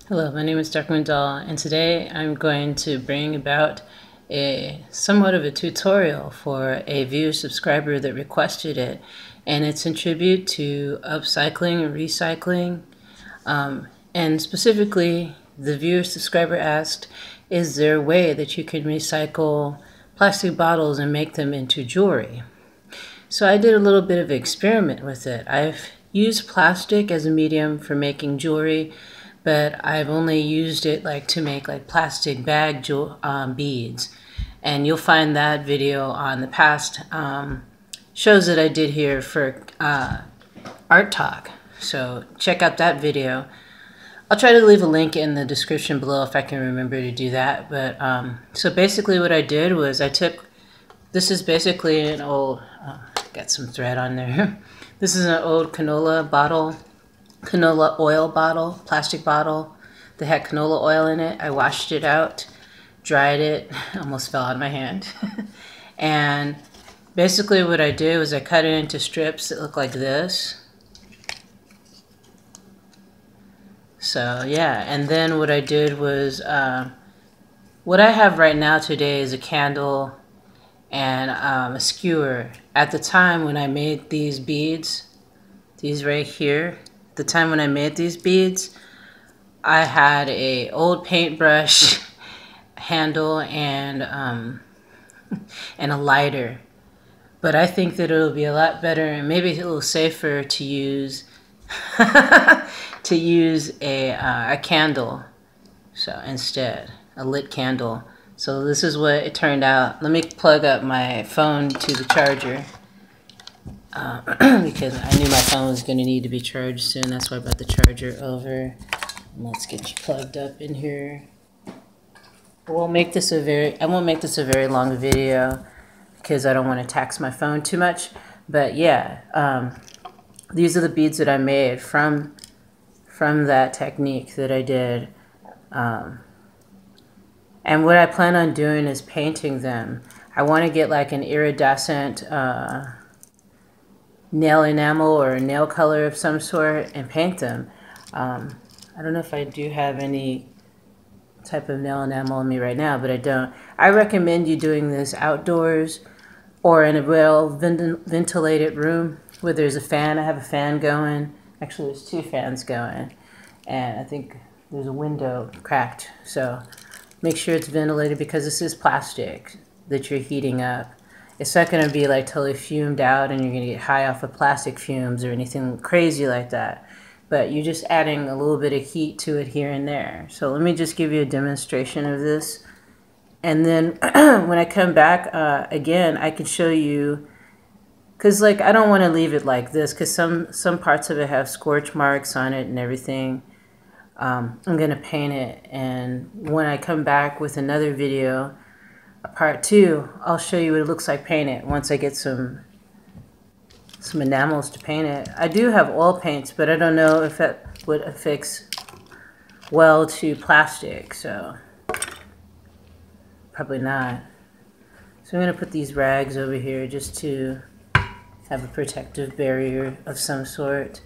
Hello, my name is Dr. Mandal, and today I'm going to bring about a somewhat of a tutorial for a viewer subscriber that requested it, and it's in tribute to upcycling and recycling. And specifically, the viewer subscriber asked, is there a way that you can recycle plastic bottles and make them into jewelry? So I did a little bit of an experiment with it. I've used plastic as a medium for making jewelry, but I've only used it to make plastic bag beads. And you'll find that video on the past shows that I did here for Art Talk. So check out that video. I'll try to leave a link in the description below if I can remember to do that. But so basically what I did was this is basically an old, got some thread on there. This is an old canola oil bottle, plastic bottle that had canola oil in it. I washed it out, dried it, almost fell out of my hand. And basically what I did was I cut it into strips that look like this. So yeah, and then what I did was, what I have right now today is a candle and a skewer. At the time when I made these beads, these right here, the time when I made these beads, I had a old paintbrush handle and a lighter. But I think that it'll be a lot better and maybe a little safer to use to use a candle. So instead, a lit candle. So this is what it turned out. Let me plug up my phone to the charger. Because I knew my phone was going to need to be charged soon. That's why I brought the charger over. And let's get you plugged up in here. I won't make this a very long video because I don't want to tax my phone too much. But yeah, these are the beads that I made from that technique that I did. And what I plan on doing is painting them. I want to get like an iridescent nail enamel or a nail color of some sort and paint them. I don't know if I do have any type of nail enamel on me right now, but I don't. I recommend you doing this outdoors or in a well ventilated room where there's a fan. I have a fan going. Actually, there's two fans going, and I think there's a window cracked. So make sure it's ventilated because this is plastic that you're heating up. It's not going to be like totally fumed out and you're going to get high off of plastic fumes or anything crazy like that. But you're just adding a little bit of heat to it here and there. So let me just give you a demonstration of this. And then when I come back again, I can show you, because like I don't want to leave it like this because some parts of it have scorch marks on it and everything. I'm going to paint it, and when I come back with another video, part 2, I'll show you what it looks like painted once I get some enamels to paint it. I do have oil paints, but I don't know if that would affix well to plastic, so probably not. So I'm going to put these rags over here just to have a protective barrier of some sort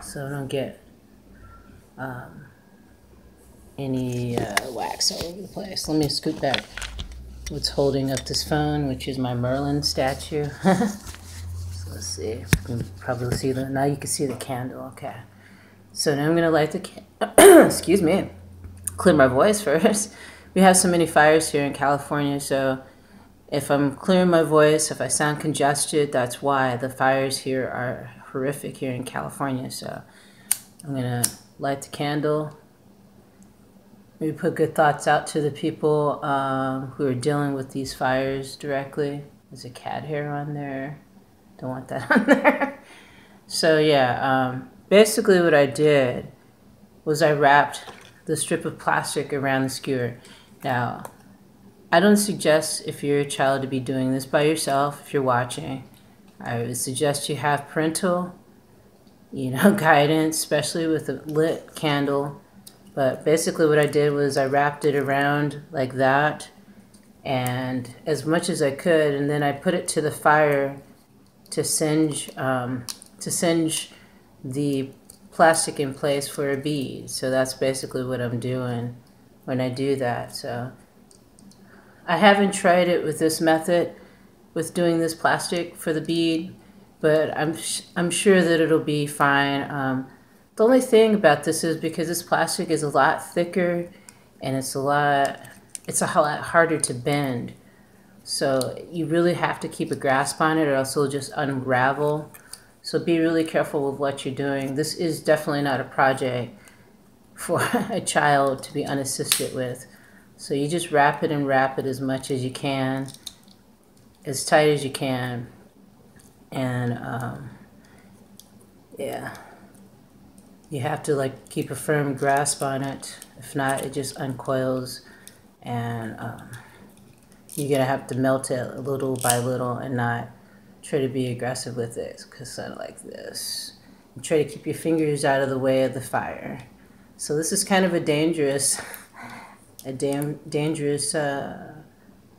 so I don't get any wax all over the place. Let me scoot back what's holding up this phone, which is my Merlin statue. So let's see. You can probably see now you can see the candle. Okay. So now I'm going to light the excuse me. Clear my voice first. We have so many fires here in California, so if I'm clearing my voice, if I sound congested, that's why. The fires here are horrific here in California. So I'm going to light the candle. Maybe put good thoughts out to the people who are dealing with these fires directly. There's a cat hair on there. Don't want that on there. So yeah, basically what I did was I wrapped the strip of plastic around the skewer. Now, I don't suggest if you're a child to be doing this by yourself if you're watching. I would suggest you have parental, guidance, especially with a lit candle. But basically what I did was I wrapped it around like that and as much as I could, and then I put it to the fire to singe the plastic in place for a bead. So that's basically what I'm doing when I do that. So I haven't tried it with this method, with doing this plastic for the bead, but I'm sure that it'll be fine. The only thing about this is because this plastic is a lot thicker and it's a lot harder to bend. So you really have to keep a grasp on it or else it'll just unravel. So be really careful with what you're doing. This is definitely not a project for a child to be unassisted with. So you just wrap it and wrap it as much as you can, as tight as you can. And yeah, you have to like keep a firm grasp on it. If not, it just uncoils, and you're gonna have to melt it little by little and not try to be aggressive with it, because kind of like this. And try to keep your fingers out of the way of the fire. So this is kind of a dangerous, dangerous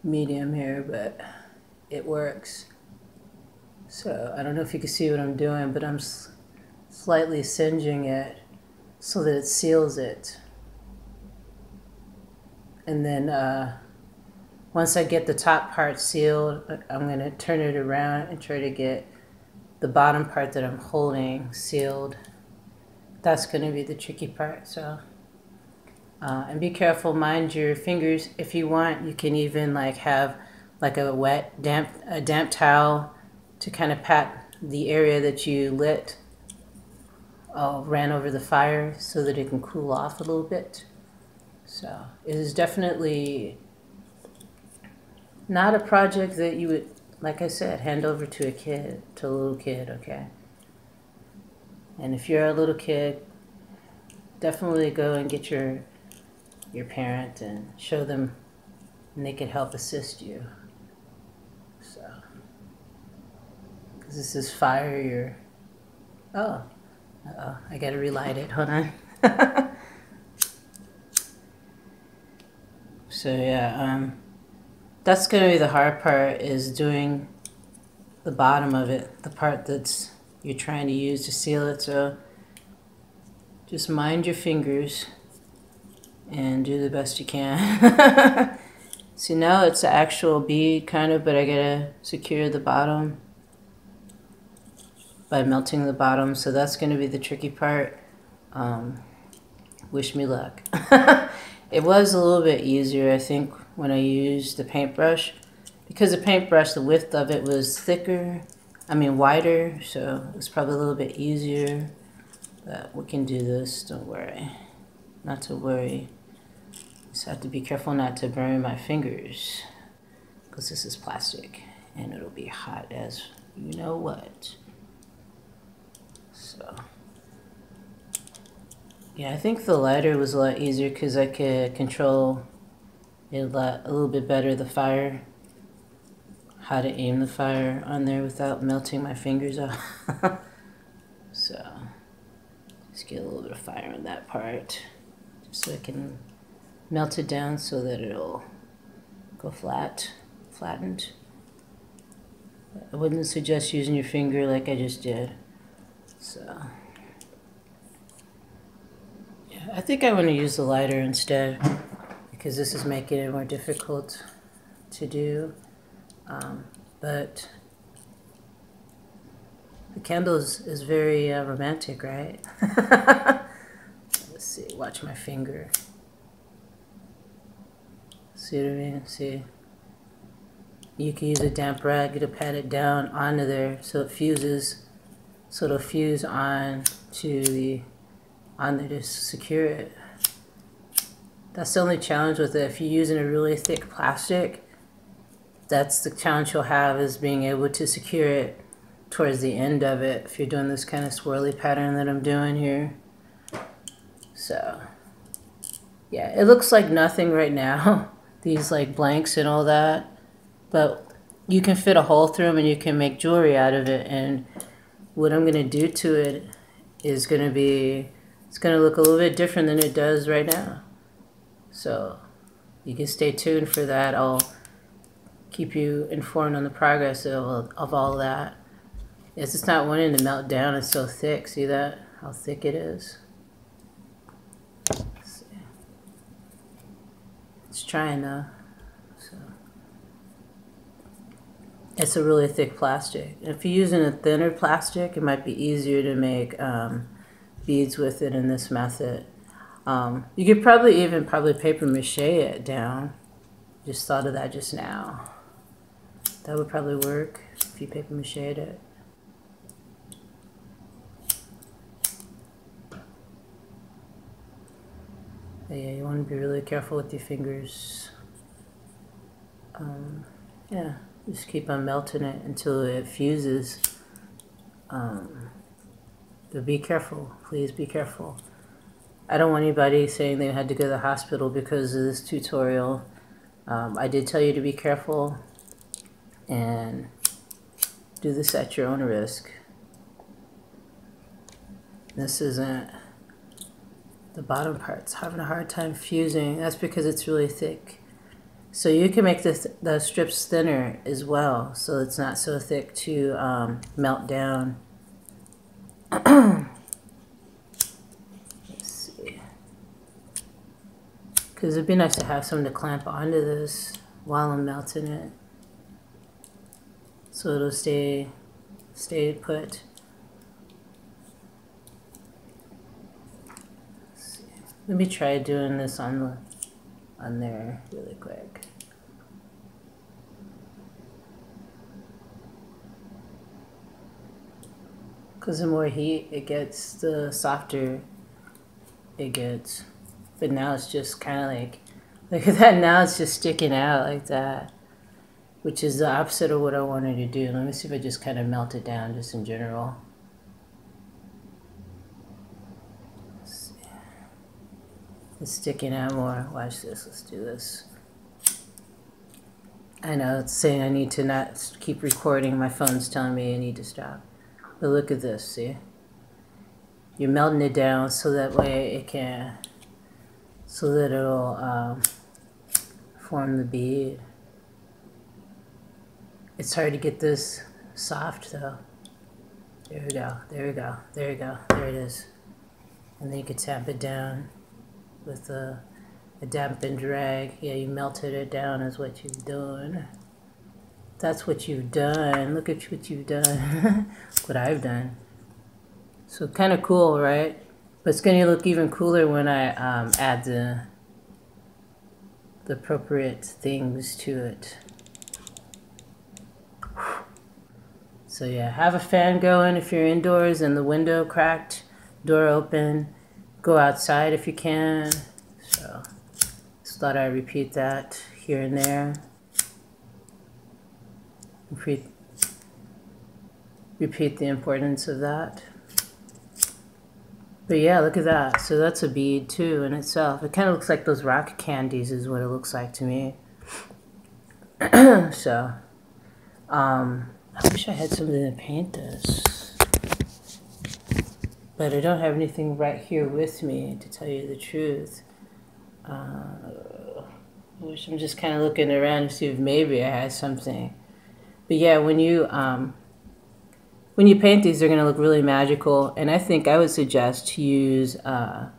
medium here, but it works. So I don't know if you can see what I'm doing, but I'm slightly singeing it so that it seals it. And then once I get the top part sealed, I'm going to turn it around and try to get the bottom part that I'm holding sealed. That's going to be the tricky part. So, and be careful, mind your fingers. If you want, you can even like have like a wet, damp towel to kind of pat the area that you lit, ran over the fire so that it can cool off a little bit. So it is definitely not a project that you would, like I said, hand over to a little kid, okay? And if you're a little kid, definitely go and get your parent and show them, and they can help assist you. So, because this is fire, I gotta relight it, hold on. So yeah, that's gonna be the hard part, is doing the bottom of it, the part that's you're trying to use to seal it. So just mind your fingers and do the best you can. See, now it's an actual bead kind of, but I gotta secure the bottom by melting the bottom. So that's gonna be the tricky part. Wish me luck. It was a little bit easier, I think, when I used the paintbrush, because the paintbrush, the width of it was wider, so it was probably a little bit easier. But we can do this, don't worry. Not to worry. Just have to be careful not to burn my fingers, because this is plastic and it'll be hot as you know what. So yeah, I think the lighter was a lot easier because I could control it a little bit better, the fire, how to aim the fire on there without melting my fingers off. So just get a little bit of fire on that part, just so I can melt it down so that it'll go flattened. I wouldn't suggest using your finger like I just did. So yeah, I think I want to use the lighter instead, because this is making it more difficult to do. But the candle is very romantic, right? Let's see, watch my finger. See what I mean? See? You can use a damp rag to pat it down onto there so it fuses. So it'll fuse on there to secure it. That's the only challenge with it. If you're using a really thick plastic, that's the challenge you'll have, is being able to secure it towards the end of it if you're doing this kind of swirly pattern that I'm doing here. So yeah, it looks like nothing right now, these like blanks and all that, but you can fit a hole through them and you can make jewelry out of it. And what I'm going to do to it is going to be, it's going to look a little bit different than it does right now. So you can stay tuned for that. I'll keep you informed on the progress of all that. It's just not wanting to melt down. It's so thick. See that? how thick it is. It's trying though. So it's a really thick plastic. If you're using a thinner plastic, it might be easier to make beads with it in this method. You could probably even paper mache it down. Just thought of that just now. That would probably work if you paper mache it. But yeah, you want to be really careful with your fingers. Yeah, just keep on melting it until it fuses. But be careful, please be careful. I don't want anybody saying they had to go to the hospital because of this tutorial. I did tell you to be careful and do this at your own risk. This isn't, the bottom part's having a hard time fusing. That's because it's really thick. So you can make the strips thinner as well, so it's not so thick to melt down. Let's see. Because it'd be nice to have something to clamp onto this while I'm melting it, so it'll stay put. Let me try doing this on there really quick. Because the more heat it gets, the softer it gets. But now it's just kind of like, look at that, now it's just sticking out like that, which is the opposite of what I wanted to do. Let me see if I just kind of melt it down just in general. It's sticking out more. Watch this. Let's do this. I know it's saying I need to not keep recording. My phone's telling me I need to stop. But look at this. See? You're melting it down so that way it can, so that it'll form the bead. It's hard to get this soft though. There we go. There we go. There we go. There it is. And then you can tap it down with a dampen drag. Yeah, you melted it down is what you've done. That's what you've done. Look at what you've done. What I've done. So kind of cool, right? But it's going to look even cooler when I add the appropriate things to it. So yeah, have a fan going if you're indoors and the window cracked, door open. Go outside if you can. So just thought I'd repeat that here and there. Repeat the importance of that. But yeah, look at that. So that's a bead too in itself. It kind of looks like those rock candies is what it looks like to me. So I wish I had something to paint this. But I don't have anything right here with me, to tell you the truth. I wish, I'm just kind of looking around to see if maybe I had something. But yeah, when you paint these, they're going to look really magical. And I think I would suggest to use, let's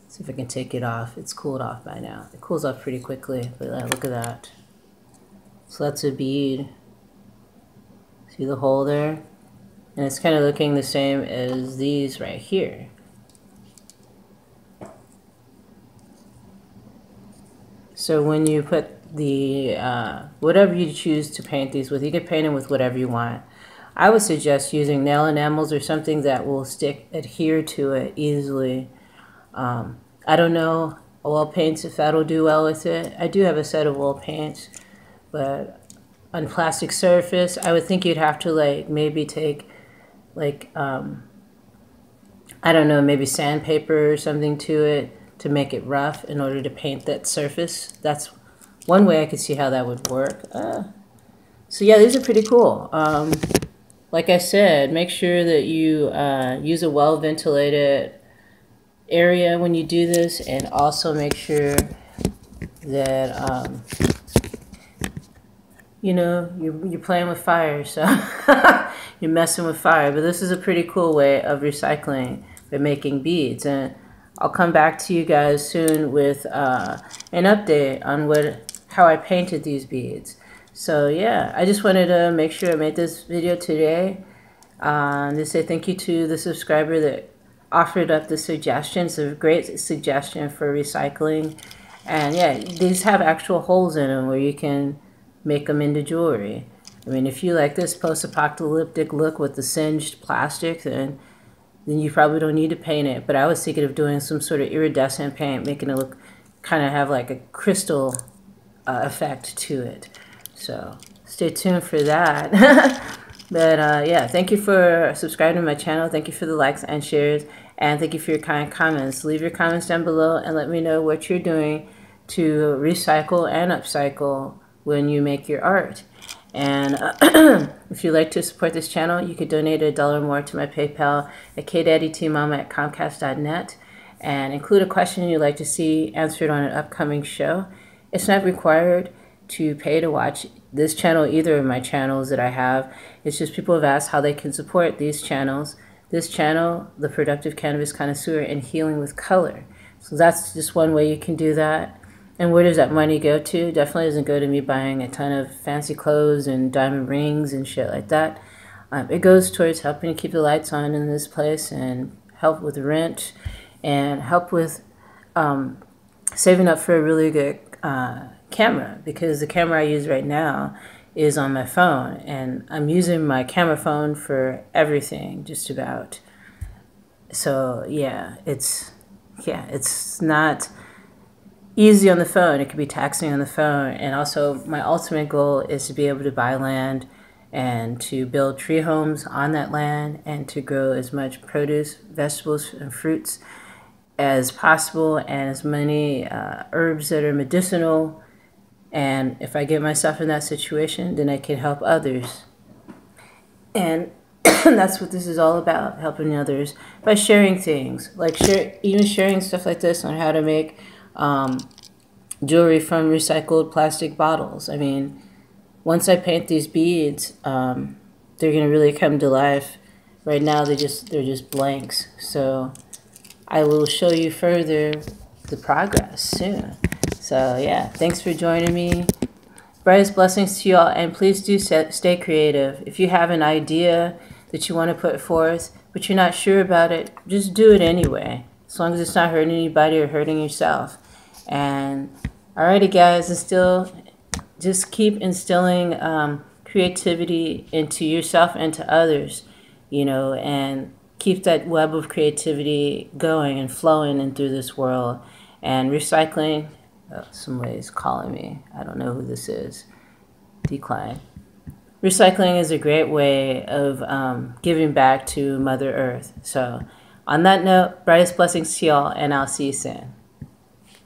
see if I can take it off. It's cooled off by now. It cools off pretty quickly, but look at that. So that's a bead. See the hole there? And it's kind of looking the same as these right here. So when you put the, whatever you choose to paint these with, you can paint them with whatever you want. I would suggest using nail enamels or something that will adhere to it easily. I don't know oil paints if that'll do well with it. I do have a set of oil paints, but on plastic surface, I would think you'd have to like maybe take like, I don't know, maybe sandpaper or something to it to make it rough in order to paint that surface. That's one way I could see how that would work. So yeah, these are pretty cool. Like I said, make sure that you use a well-ventilated area when you do this, and also make sure that you know, you're playing with fire, so you're messing with fire. But this is a pretty cool way of recycling for making beads. And I'll come back to you guys soon with an update on how I painted these beads. So yeah, I just wanted to make sure I made this video today to say thank you to the subscriber that offered up the suggestions. A great suggestion for recycling. And yeah, these have actual holes in them where you can make them into jewelry. I mean, if you like this post-apocalyptic look with the singed plastic, then you probably don't need to paint it. But I was thinking of doing some sort of iridescent paint, making it look kind of have like a crystal effect to it. So stay tuned for that. But yeah, thank you for subscribing to my channel. Thank you for the likes and shares. And thank you for your kind comments. Leave your comments down below and let me know what you're doing to recycle and upcycle when you make your art. And if you'd like to support this channel, you could donate $1 more to my PayPal at kdaddytmama@comcast.net and include a question you'd like to see answered on an upcoming show. It's not required to pay to watch this channel, either of my channels that I have. It's just people have asked how they can support these channels. This channel, The Productive Cannabis Connoisseur, and Healing with Color. So that's just one way you can do that. And where does that money go to? Definitely doesn't go to me buying a ton of fancy clothes and diamond rings and shit like that. It goes towards helping to keep the lights on in this place and help with rent and help with saving up for a really good camera, because the camera I use right now is on my phone, and I'm using my camera phone for everything, just about. So yeah, it's not easy on the phone. It can be taxing on the phone. And also my ultimate goal is to be able to buy land and to build tree homes on that land and to grow as much produce, vegetables, and fruits as possible, and as many herbs that are medicinal. And if I get myself in that situation, then I can help others. And that's what this is all about, helping others by sharing things, like even sharing stuff like this on how to make jewelry from recycled plastic bottles. I mean, once I paint these beads, they're gonna really come to life. Right now, they're just blanks. So I will show you further the progress soon. So yeah, thanks for joining me. Brightest blessings to you all, and please do stay creative. If you have an idea that you want to put forth, but you're not sure about it, just do it anyway, as long as it's not hurting anybody or hurting yourself. And alrighty guys, just keep instilling creativity into yourself and to others, you know, and keep that web of creativity going and flowing in through this world. And recycling, somebody's calling me. I don't know who this is. Decline. Recycling is a great way of giving back to Mother Earth. So on that note, brightest blessings to y'all, and I'll see you soon.